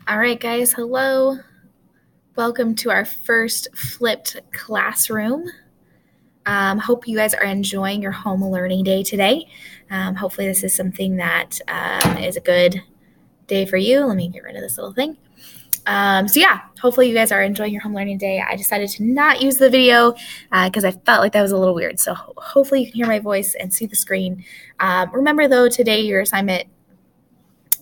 All right, guys, hello. Welcome to our first flipped classroom. Hope you guys are enjoying your home learning day today. Hopefully this is something that is a good day for you. Let me get rid of this little thing. Hopefully you guys are enjoying your home learning day. I decided to not use the video because I felt like that was a little weird. So hopefully you can hear my voice and see the screen. Remember though, today your assignment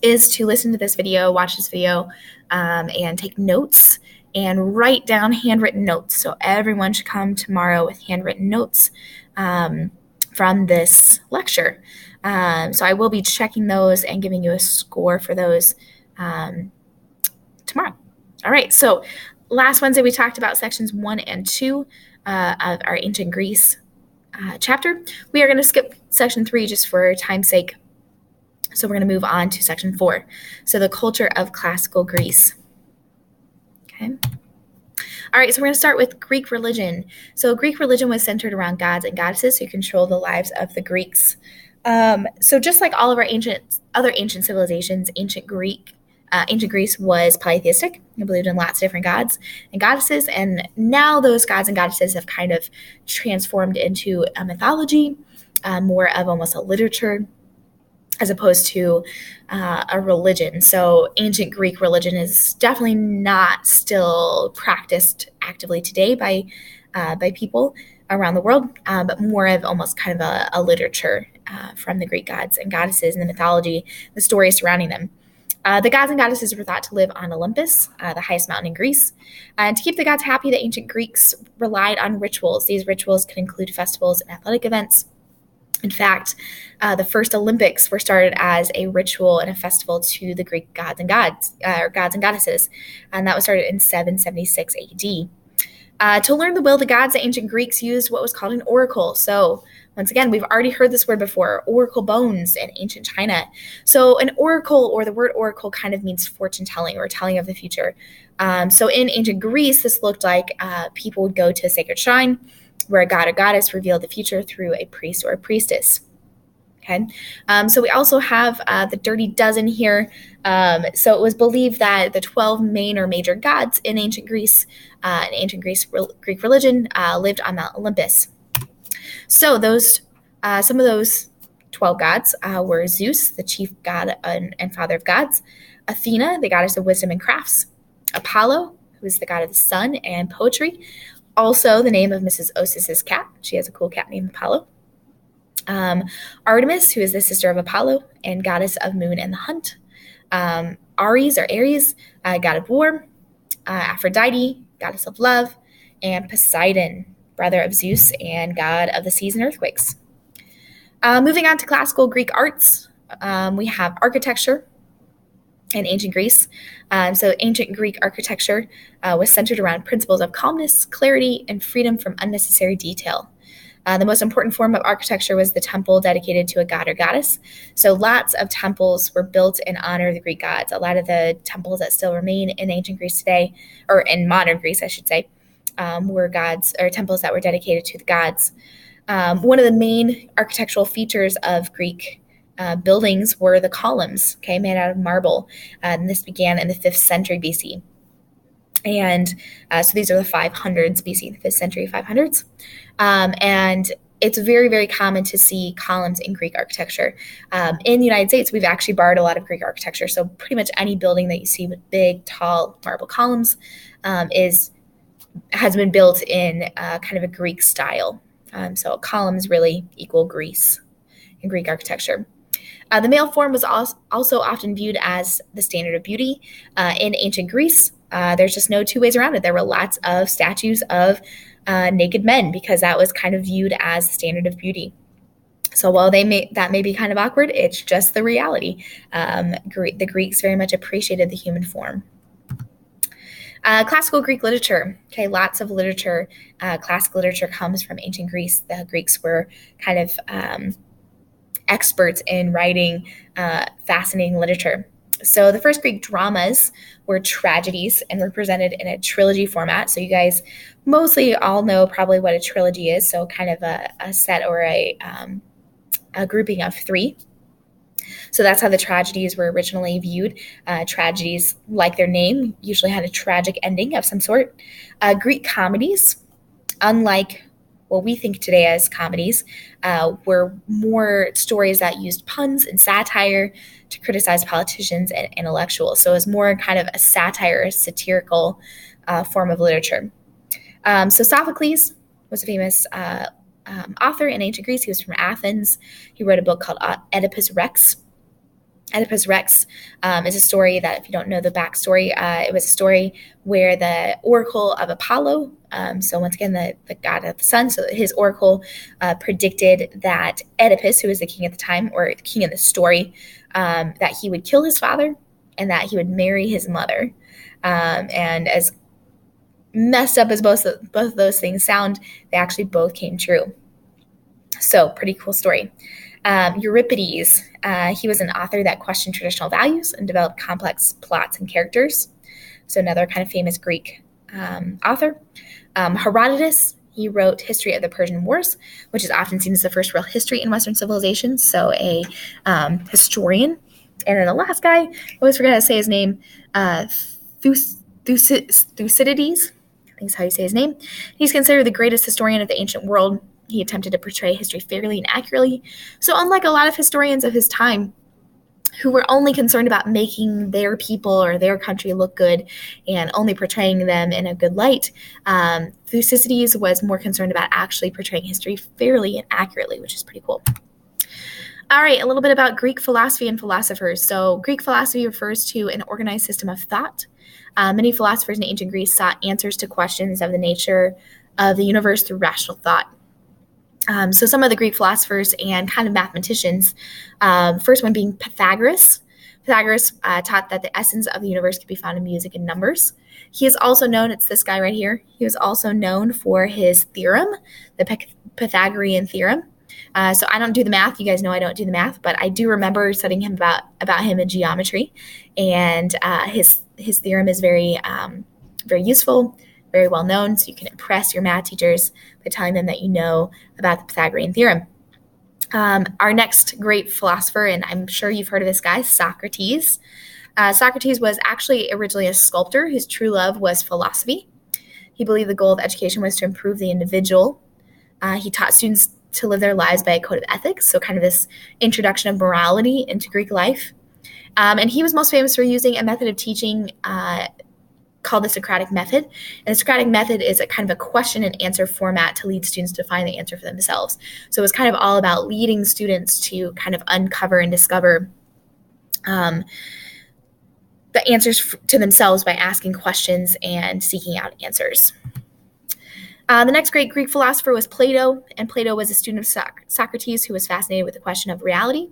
is to listen to this video, watch this video, and take notes and write down handwritten notes. So everyone should come tomorrow with handwritten notes from this lecture. So I will be checking those and giving you a score for those tomorrow. All right, so last Wednesday we talked about sections 1 and 2 of our ancient Greece chapter. We are going to skip section 3 just for time's sake. So we're going to move on to section 4. So the culture of classical Greece. Okay. All right, so we're going to start with Greek religion. So Greek religion was centered around gods and goddesses who control the lives of the Greeks. So just like all of our other ancient civilizations, ancient Greece was polytheistic. It believed in lots of different gods and goddesses, and now those gods and goddesses have kind of transformed into a mythology, more of almost a literature, as opposed to a religion. So ancient Greek religion is definitely not still practiced actively today by people around the world, but more of almost kind of a literature from the Greek gods and goddesses and the mythology, the stories surrounding them. The gods and goddesses were thought to live on Olympus, the highest mountain in Greece. And to keep the gods happy, the ancient Greeks relied on rituals. These rituals could include festivals and athletic events. In fact, the first Olympics were started as a ritual and a festival to the Greek gods and goddesses, and that was started in 776 AD. To learn the will of the gods, the ancient Greeks used what was called an oracle. So once again, we've already heard this word before, oracle bones in ancient China. So an oracle, or the word oracle, kind of means fortune telling or telling of the future. So in ancient Greece, this looked like people would go to a sacred shrine where a god or goddess revealed the future through a priest or a priestess. Okay, so we also have the Dirty Dozen here. So it was believed that the 12 main or major gods in ancient Greece, Greek religion, lived on Mount Olympus. So some of those 12 gods were Zeus, the chief god and father of gods; Athena, the goddess of wisdom and crafts; Apollo, who is the god of the sun and poetry. Also, the name of Mrs. Osis's cat. She has a cool cat named Apollo. Artemis, who is the sister of Apollo and goddess of moon and the hunt. Ares, god of war. Aphrodite, goddess of love. And Poseidon, brother of Zeus and god of the seas and earthquakes. Moving on to classical Greek arts, we have architecture in ancient Greece. So ancient Greek architecture was centered around principles of calmness, clarity, and freedom from unnecessary detail. The most important form of architecture was the temple dedicated to a god or goddess. So lots of temples were built in honor of the Greek gods. A lot of the temples that still remain in ancient Greece today, or in modern Greece, I should say, were gods or temples that were dedicated to the gods. One of the main architectural features of Greek buildings were the columns, made out of marble. And this began in the 5th century BC. And so these are the 500s BC, the 5th century 500s. And it's very, very common to see columns in Greek architecture. In the United States, we've actually borrowed a lot of Greek architecture. So pretty much any building that you see with big, tall marble columns has been built in kind of a Greek style. So columns really equal Greece in Greek architecture. The male form was also often viewed as the standard of beauty. In ancient Greece, there's just no two ways around it. There were lots of statues of naked men because that was kind of viewed as the standard of beauty. So while that may be kind of awkward, it's just the reality. The Greeks very much appreciated the human form. Classical Greek literature. Lots of literature. Classical literature comes from ancient Greece. The Greeks were kind of experts in writing fascinating literature. So the first Greek dramas were tragedies and were presented in a trilogy format. So you guys mostly all know probably what a trilogy is. So kind of a set or a grouping of 3. So that's how the tragedies were originally viewed. Tragedies, like their name, usually had a tragic ending of some sort. Greek comedies, unlike what we think today as comedies, were more stories that used puns and satire to criticize politicians and intellectuals. So it was more kind of a satire, a satirical form of literature. So Sophocles was a famous author in ancient Greece. He was from Athens. He wrote a book called Oedipus Rex. Oedipus Rex is a story that, if you don't know the backstory, it was a story where the oracle of Apollo, so once again, the god of the sun, so his oracle predicted that Oedipus, who was the king at the time, or the king in the story, that he would kill his father and that he would marry his mother. And as messed up as both of those things sound, they actually both came true. So pretty cool story. Euripides, he was an author that questioned traditional values and developed complex plots and characters. So another kind of famous Greek author. Herodotus, he wrote History of the Persian Wars, which is often seen as the first real history in Western civilization. So a historian. And then the last guy, I always forget how to say his name, Thucydides, I think is how you say his name. He's considered the greatest historian of the ancient world. He attempted to portray history fairly and accurately. So unlike a lot of historians of his time, who were only concerned about making their people or their country look good and only portraying them in a good light, Thucydides was more concerned about actually portraying history fairly and accurately, which is pretty cool. All right, a little bit about Greek philosophy and philosophers. So Greek philosophy refers to an organized system of thought. Many philosophers in ancient Greece sought answers to questions of the nature of the universe through rational thought. So some of the Greek philosophers and kind of mathematicians, first one being Pythagoras. Pythagoras taught that the essence of the universe could be found in music and numbers. He is also known, it's this guy right here, he was also known for his theorem, the Pythagorean theorem. So I don't do the math. You guys know I don't do the math, but I do remember studying him about him in geometry. And his theorem is very useful, very well known, so you can impress your math teachers by telling them that you know about the Pythagorean theorem. Our next great philosopher, and I'm sure you've heard of this guy, Socrates. Socrates was actually originally a sculptor whose true love was philosophy. He believed the goal of education was to improve the individual. He taught students to live their lives by a code of ethics, so kind of this introduction of morality into Greek life. And he was most famous for using a method of teaching called the Socratic method. And the Socratic method is a kind of a question and answer format to lead students to find the answer for themselves. So it was kind of all about leading students to kind of uncover and discover the answers to themselves by asking questions and seeking out answers. The next great Greek philosopher was Plato, and Plato was a student of Socrates who was fascinated with the question of reality.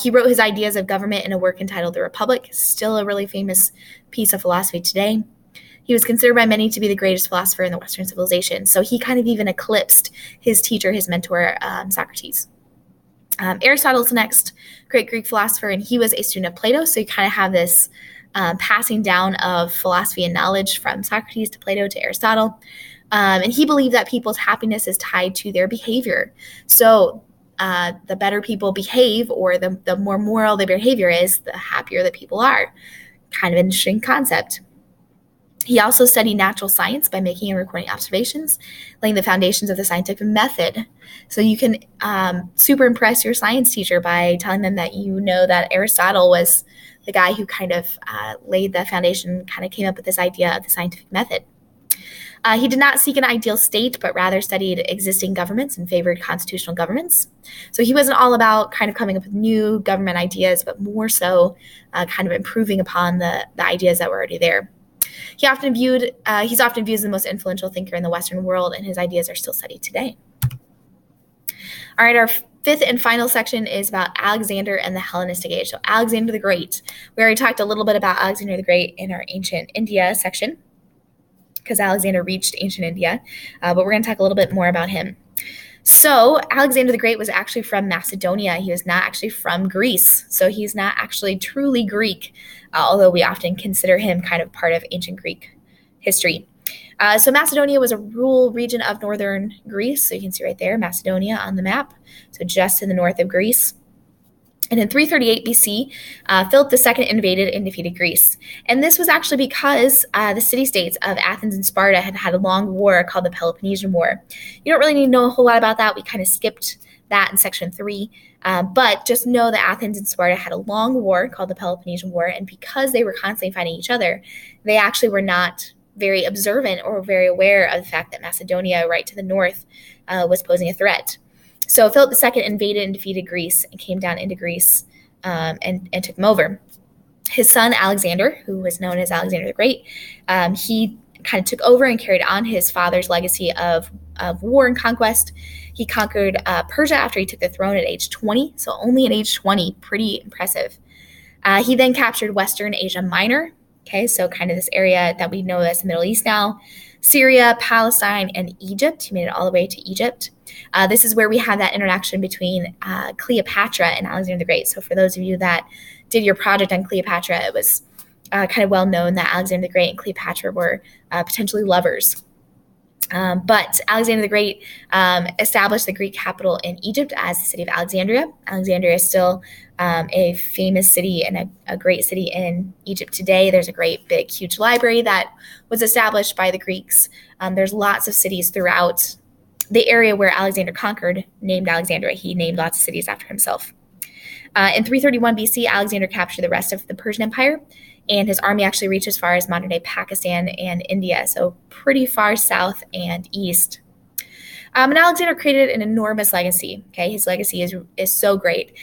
He wrote his ideas of government in a work entitled The Republic, still a really famous piece of philosophy today. He was considered by many to be the greatest philosopher in the Western civilization, so he kind of even eclipsed his teacher, his mentor, Socrates. Aristotle's the next great Greek philosopher, and he was a student of Plato, so you kind of have this passing down of philosophy and knowledge from Socrates to Plato to Aristotle. And he believed that people's happiness is tied to their behavior. So the better people behave, or the more moral their behavior is, the happier that people are. Kind of an interesting concept. He also studied natural science by making and recording observations, laying the foundations of the scientific method. So you can super impress your science teacher by telling them that you know that Aristotle was the guy who kind of laid the foundation, kind of came up with this idea of the scientific method. He did not seek an ideal state, but rather studied existing governments and favored constitutional governments. So he wasn't all about kind of coming up with new government ideas, but more so kind of improving upon the ideas that were already there. He's often viewed as the most influential thinker in the Western world, and his ideas are still studied today. All right, our fifth and final section is about Alexander and the Hellenistic Age. So Alexander the Great. We already talked a little bit about Alexander the Great in our ancient India section, because Alexander reached ancient India, but we're going to talk a little bit more about him. So Alexander the Great was actually from Macedonia. He was not actually from Greece, so he's not actually truly Greek, although we often consider him kind of part of ancient Greek history. So Macedonia was a rural region of northern Greece, so you can see right there, Macedonia on the map, so just in the north of Greece. And in 338 BC, Philip II invaded and defeated Greece. And this was actually because the city-states of Athens and Sparta had had a long war called the Peloponnesian War. You don't really need to know a whole lot about that. We kind of skipped that in section 3. But just know that Athens and Sparta had a long war called the Peloponnesian War. And because they were constantly fighting each other, they actually were not very observant or very aware of the fact that Macedonia, right to the north, was posing a threat. So Philip II invaded and defeated Greece and came down into Greece and took them over. His son, Alexander, who was known as Alexander the Great, he kind of took over and carried on his father's legacy of war and conquest. He conquered Persia after he took the throne at age 20, so only at age 20, pretty impressive. He then captured Western Asia Minor, okay, so kind of this area that we know as the Middle East now, Syria, Palestine, and Egypt. He made it all the way to Egypt. This is where we have that interaction between Cleopatra and Alexander the Great. So for those of you that did your project on Cleopatra, it was kind of well known that Alexander the Great and Cleopatra were potentially lovers. But Alexander the Great established the Greek capital in Egypt as the city of Alexandria. Alexandria is still a famous city and a great city in Egypt today. There's a great, big, huge library that was established by the Greeks. There's lots of cities throughout the area where Alexander conquered named Alexandria. He named lots of cities after himself. In 331 BC, Alexander captured the rest of the Persian Empire, and his army actually reached as far as modern-day Pakistan and India, so pretty far south and east. And Alexander created an enormous legacy. Okay, his legacy is so great.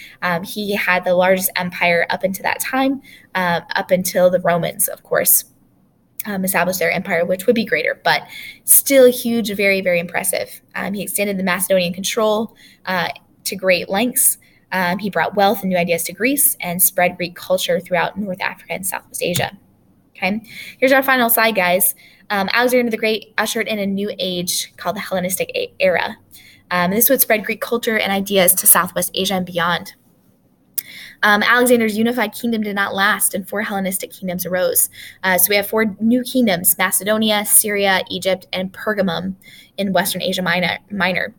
He had the largest empire up until that time, up until the Romans, of course, established their empire, which would be greater, but still huge, very, very impressive. He extended the Macedonian control to great lengths. He brought wealth and new ideas to Greece and spread Greek culture throughout North Africa and Southwest Asia. Okay, here's our final slide, guys. Alexander the Great ushered in a new age called the Hellenistic era. This would spread Greek culture and ideas to Southwest Asia and beyond. Alexander's unified kingdom did not last, and 4 Hellenistic kingdoms arose. So we have 4 new kingdoms: Macedonia, Syria, Egypt, and Pergamum in Western Asia Minor.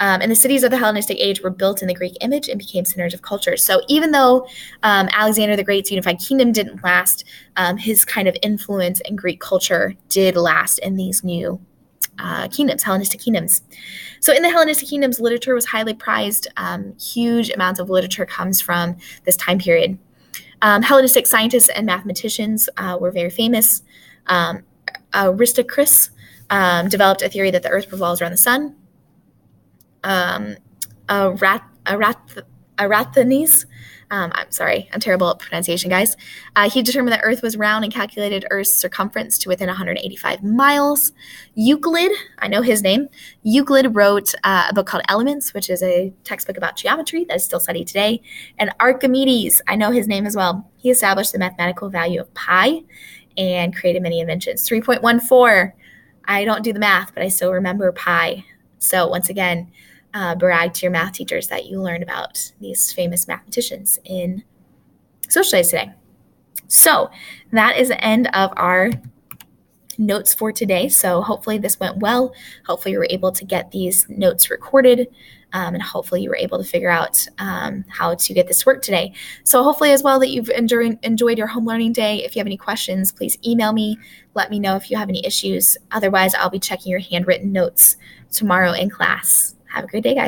And the cities of the Hellenistic age were built in the Greek image and became centers of culture. So even though Alexander the Great's unified kingdom didn't last, his kind of influence in Greek culture did last in these new kingdoms, Hellenistic kingdoms. So in the Hellenistic kingdoms, literature was highly prized. Huge amounts of literature comes from this time period. Hellenistic scientists and mathematicians were very famous. Aristarchus developed a theory that the earth revolves around the sun. Eratosthenes, I'm sorry, I'm terrible at pronunciation, guys. He determined that Earth was round and calculated Earth's circumference to within 185 miles. Euclid, I know his name. Euclid wrote a book called Elements, which is a textbook about geometry that is still studied today. And Archimedes, I know his name as well. He established the mathematical value of pi and created many inventions. 3.14, I don't do the math, but I still remember pi. So once again, brag to your math teachers that you learned about these famous mathematicians in social studies today. So that is the end of our notes for today. So hopefully this went well. Hopefully you were able to get these notes recorded, and hopefully you were able to figure out how to get this work today. So hopefully as well that you've enjoyed your home learning day. If you have any questions, please email me. Let me know if you have any issues. Otherwise, I'll be checking your handwritten notes tomorrow in class. Have a great day, guys.